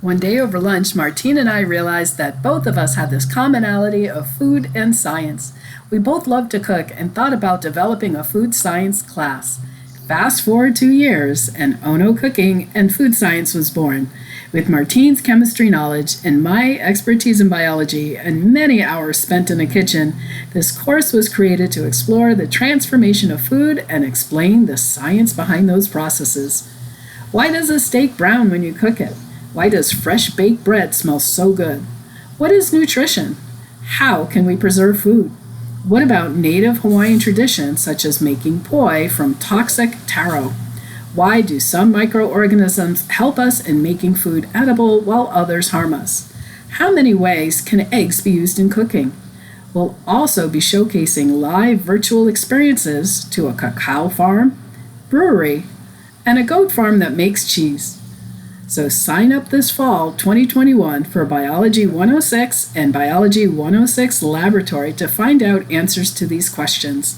One day over lunch, Martine and I realized that both of us had this commonality of food and science. We both loved to cook and thought about developing a food science class. Fast forward 2 years, and ʻOno Cooking and Food Science was born. With Martine's chemistry knowledge and my expertise in biology and many hours spent in the kitchen, this course was created to explore the transformation of food and explain the science behind those processes. Why does a steak brown when you cook it? Why does fresh baked bread smell so good? What is nutrition? How can we preserve food? What about Native Hawaiian traditions such as making poi from toxic taro? Why do some microorganisms help us in making food edible while others harm us? How many ways can eggs be used in cooking? We'll also be showcasing live virtual experiences to a cacao farm, brewery, and a goat farm that makes cheese. So sign up this fall 2021 for Biology 106 and Biology 106 Laboratory to find out answers to these questions.